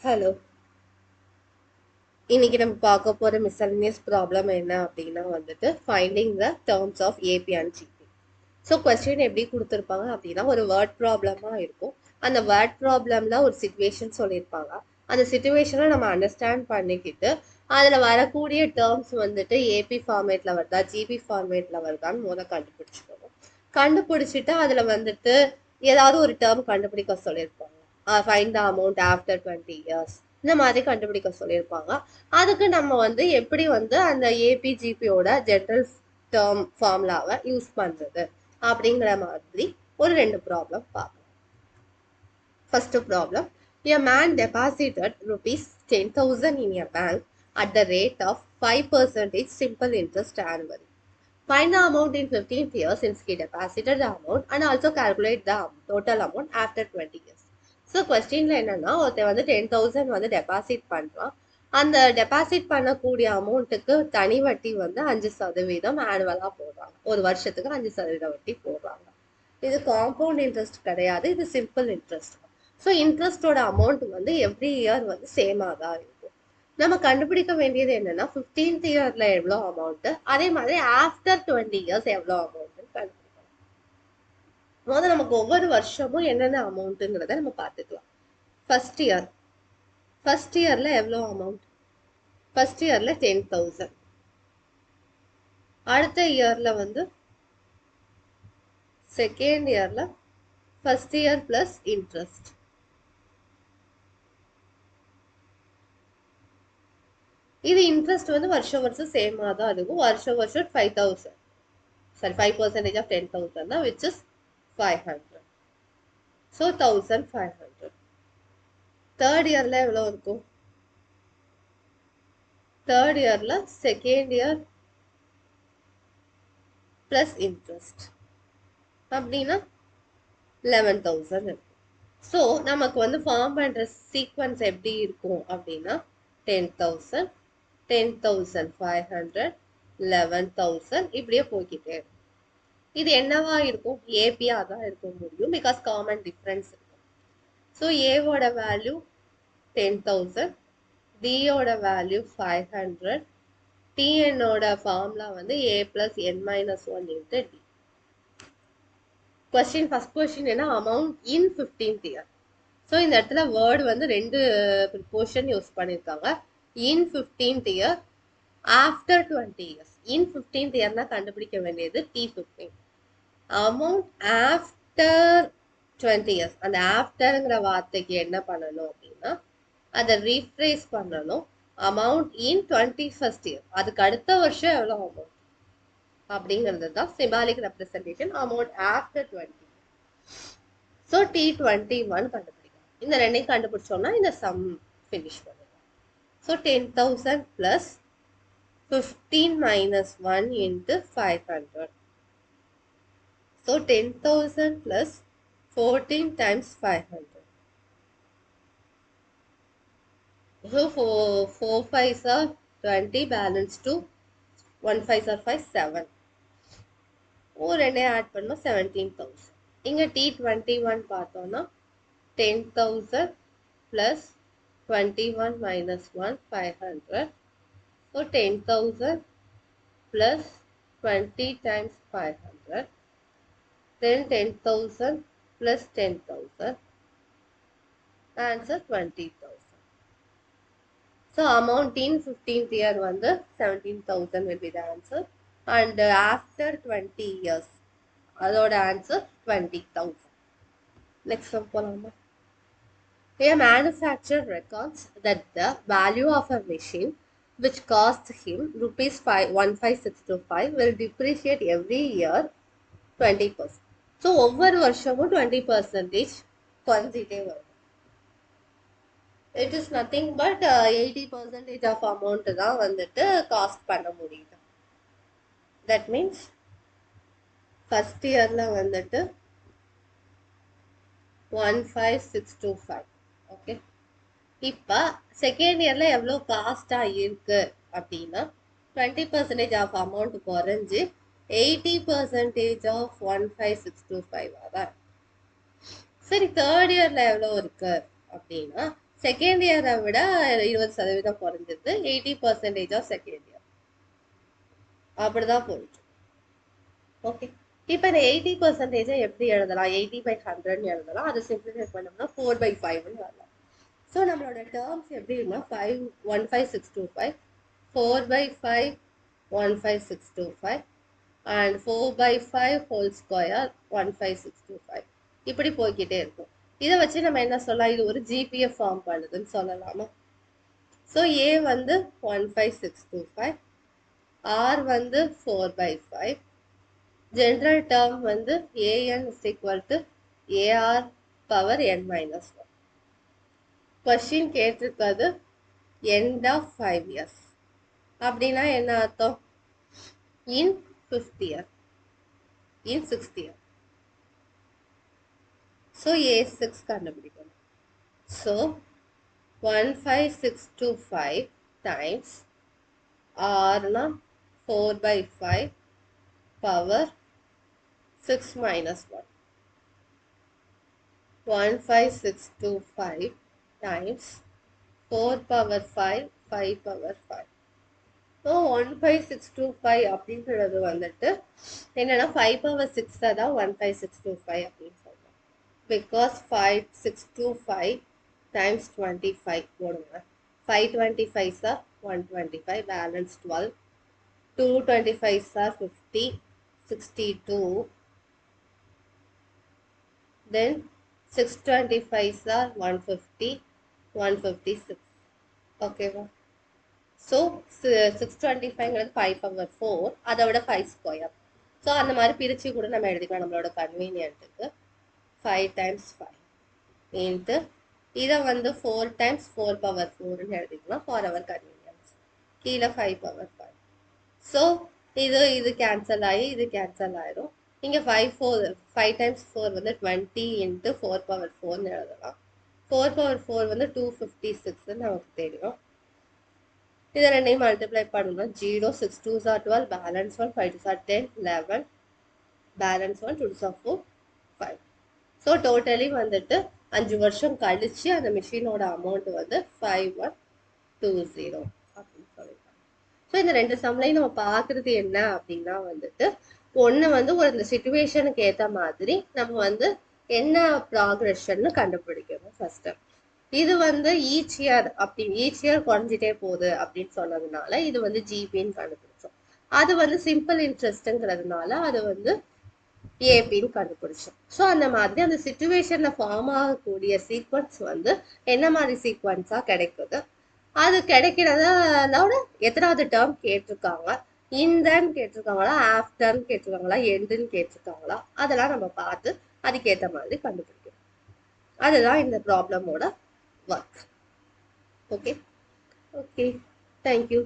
Hello. இன்னைக்கு நம்ம பார்க்க போற மிஸ்செலேனியஸ் ப்ராப்ளம் என்ன அப்படின்னா finding the terms of AP and GP. So question எப்படி கொடுத்துருப்பாங்க அப்படின்னா ஒரு வேர்ட் ப்ராப்ளமா இருக்கும். அந்த வேர்ட் ப்ராப்ளம்ல ஒரு சிச்சுவேஷன் சொல்லியிருப்பாங்க. அந்த சிச்சுவேஷனை நம்ம அண்டர்ஸ்டாண்ட் பண்ணிக்கிட்டு அதில் வரக்கூடிய டேர்ம்ஸ் ஏபி ஃபார்மேட்ல வருதா ஜிபி ஃபார்மேட்ல வருதான்னு கண்டுபிடிச்சிக்கணும். கண்டுபிடிச்சிட்டு அதில் ஏதாவது ஒரு டேர்ம் கண்டுபிடிக்க சொல்லியிருப்பாங்க. Find the amount after 20 years இந்த மாதிரி கண்டுபிடிக்க சொல்லியிருப்பாங்க. அதுக்கு நம்ம எப்படி அந்த ஏபிஜிபியோட ஜென்ரல் டேர்ம் ஃபார்முலாவை யூஸ் பண்றது அப்படிங்கிற மாதிரி ஒரு 2 ப்ராப்ளம் பார்க்கலாம். First problem, a man deposited rupees 10,000 in a bank at the rate of 5% simple interest annually. Find the amount in 15th year since he deposited the amount and also calculate the total amount after 20 years. So கொஸ்டின்ல என்னன்னா ஒருத்தர் 10,000 deposit பண்றான். அந்த deposit பண்ணக்கூடிய அமௌண்ட்டுக்கு தனி வட்டி 5% ஆனுவலா போடுறாங்க. ஒரு வருஷத்துக்கு 5% வட்டி போடுறாங்க. இது காம்பவுண்ட் இன்ட்ரெஸ்ட் கிடையாது, இது சிம்பிள் இன்ட்ரெஸ்ட். ஸோ இன்ட்ரெஸ்டோட அமௌண்ட் எவ்ரி இயர் சேமாக தான் இருக்கும். நம்ம கண்டுபிடிக்க வேண்டியது என்னன்னா 15th இயர்ல எவ்வளோ அமௌண்ட், அதே மாதிரி ஆஃப்டர் 20 இயர்ஸ் எவ்வளோ அமௌண்ட் கண்டுபிடிக்கணும். முதல்ல நமக்கு ஒவ்வொரு வருஷமும் என்னென்ன அமௌண்ட்டுங்கிறத நம்ம பார்த்துக்கலாம். ஃபர்ஸ்ட் இயர்ல எவ்வளோ அமௌண்ட்? ஃபர்ஸ்ட் இயர்ல 10,000. அடுத்த இயர்ல செகண்ட் இயர்ல ஃபர்ஸ்ட் இயர் பிளஸ் இன்ட்ரெஸ்ட். இது இன்ட்ரெஸ்ட் வருஷம் சேமா தான் இருக்கும். வருஷம் 5,000 sorry 5% of 10,000 which is 500. So 1,500. Third இயர்ல எவ்வளோ இருக்கும்? தேர்ட் இயர்ல செகண்ட் இயர் பிளஸ் இன்ட்ரெஸ்ட் அப்படின்னா 11,000 இருக்கும். ஸோ நமக்கு ஃபார்ம் பண்ற சீக்வன்ஸ் எப்படி இருக்கும் அப்படின்னா 10,000, 10,500, 11,000 இப்படியே போய்கிட்டே இருக்கும். இது என்னவா இருக்கும்? ஏபியா தான் இருக்க முடியும், பிகாஸ் காமன் டிஃபரன்ஸ் இருக்கும். ஸோ ஏவோட வேல்யூ 10,000, டியோட வேல்யூ 500, டிஎன்னோட formula A plus N minus 1 into D. First question என்ன? Amount in 15th year. So இந்த இடத்துல வேர்டு 2 ப்ரிப்போஷன் யூஸ் பண்ணியிருக்காங்க. In 15th year, after 20 years. In 15th இயர்னா கண்டுபிடிக்க வேண்டியது T15. Amount after 20 years. அந்த ஆஃப்டர்ங்கிற வார்த்தைக்கு என்ன பண்ணணும் அப்படின்னா அதை ரீஃப்ரேஸ் பண்ணணும். அமௌண்ட் இன் 21st இயர், அதுக்கு அடுத்த வருஷம் எவ்வளோ அமௌண்ட் அப்படிங்கிறது தான் symbolic representation. Amount after 20. So T21 கண்டுபிடிக்கலாம். இந்த ரெண்டையும் கண்டுபிடிச்சோம்னா இந்த சம் ஃபினிஷ் பண்ணிடலாம். So 10,000 plus 15 minus 1 into 500. So 10,000 plus 14 times 500. So 4 5s are 20, balance 2, 1 5s are 5, 7. ரெண்டே ஆட் பண்ணோம் 17,000. இங்க T21 பார்த்தோம்னா 10,000 plus 21 minus 1, 500. So 10,000 plus 20 times 500. Then 10,000 plus 10,000. Answer 20,000. So amount in 15th year 17,000 will be the answer. And after 20 years, அதோட answer 20,000. Next one போலாமா? A manufacturer records that the value of a machine which cost him rupees 15,625 will depreciate every year 20%. So ஒவ்வொரு வருஷமும் 20% குறைஞ்சிட்டே வரும். It is nothing but 80% of amount தான் cost பண்ண முடியுது. That means first yearல 15,625. Okay. இப்போ second இயர்ல எவ்வளோ காஸ்டா இருக்கு அப்படின்னா 20% ஆஃப் அமௌண்ட் குறைஞ்சு 80% ஆஃப் 15,625 தான். சரி, தேர்ட் இயர்ல எவ்வளோ இருக்கு அப்படின்னா செகண்ட் இயரை விட 20% குறைஞ்சது. 80% ஆஃப் செகண்ட் இயர். அப்படிதான் போயிட்டு. ஓகே, இப்போ இந்த 80% எப்படி எழுதலாம்? 80/100 எழுதலாம். அதை சிம்பிளிஃபை பண்ணோம்னா 4/5 வரலாம். ஸோ நம்மளோட டேர்ம்ஸ் எப்படி இருக்குன்னா 5 15625, 4/5 15625 and 4/5 whole square 15625. இப்படி போய்கிட்டே இருக்கும். இதை வச்சு நம்ம என்ன சொல்லலாம்? இது ஒரு ஜிபிஎஃப் ஃபார்ம் பண்ணுதுன்னு சொல்லலாமா? ஸோ ஏ வந்து 15625, ஆர் வந்து 4/5, ஜென்ரல் டேர்ம் வந்து an is equal to ar power n minus 1. Question கேட்டிருக்கிறது end of 5 years. அப்படின்னா என்ன அர்த்தம்? in 5th year, in 6th year. So a6 கண்டுபிடிக்கணும். So 15625 times r-னா 4/5 power 6 minus 1. 15625 times 4 power 5, 5 power 5. So 15625 அப்படின்றது வந்துட்டு என்னன்னா 5 power 6 தான் 15625 அப்படின்னு சொல்றோம். பிகாஸ் 5625 times 25 போடுங்க. 525 are 125, balance 12. 225 are 50, 62. Then 625 are 150, 156. Okay. So 625ங்கிறது 5 power 4, அதை விட 5 ஸ்கொயர். ஸோ அந்த மாதிரி பிரித்து கூட நம்ம எழுதிக்கலாம் நம்மளோட கன்வீனியன்ட்டுக்கு. 5 times 5 இன்ட்டு இதை வந்து 4 times 4 power 4ன்னு எழுதிக்கலாம் ஃபார் அவர் கன்வீனியன்ஸ். கீழே 5 power 5. ஸோ இது கேன்சல் ஆகி இது கேன்சல் ஆயிரும். இங்கே 5 times 4 வந்து 20 இன்ட்டு 4 power 4ன்னு எழுதலாம். 4 power 4 வந்து 256ன்னு நமக்கு தெரியும். இதை ரெண்டையும் மல்டிப்ளை பண்ணணும்னா 0, 6 2s are 12, balance 1, 5 2s are 10, 11, balance 1, 2s are 4, 5. So totally வந்துட்டு 5 வருஷம் கழிச்சு அந்த மிஷினோட அமௌண்ட் வந்து 5120 அப்படின்னு சொல்லியிருக்காங்க. ஸோ இந்த ரெண்டு சம்லையும் நம்ம பார்க்குறது என்ன அப்படின்னா வந்துட்டு ஒன்று வந்து ஒரு இந்த சிச்சுவேஷனுக்கு ஏற்ற மாதிரி நம்ம வந்து என்ன ப்ராக்ரெஷன்னு கண்டுபிடிக்கணும் ஃபர்ஸ்ட். இது வந்து ஈச் இயர் குறைஞ்சிட்டே போகுது அப்படின்னு சொன்னதுனால இது வந்து ஜிபின்னு கண்டுபிடிச்சோம். அது வந்து சிம்பிள் இன்ட்ரெஸ்ட்ங்கிறதுனால அது வந்து ஏபின்னு கண்டுபிடிச்சோம். ஸோ அந்த மாதிரி அந்த சிச்சுவேஷன்ல ஃபார்ம் ஆகக்கூடிய சீக்வன்ஸ் வந்து என்ன மாதிரி சீக்வன்ஸா கிடைக்குது, அது கிடைக்கிறதோட எத்தனாவது டேர்ம் கேட்டிருக்காங்க, இன்தன்னு கேட்டிருக்காங்களா, ஆஃப்டர்ன்னு கேட்டிருக்காங்களா, எண்டுன்னு கேட்டிருக்காங்களா, அதெல்லாம் நம்ம பார்த்து அதுக்கேற்ற மாதிரி கண்டுபிடிக்கணும். அதுதான் இந்த ப்ராப்ளமோட work. Okay. Thank you.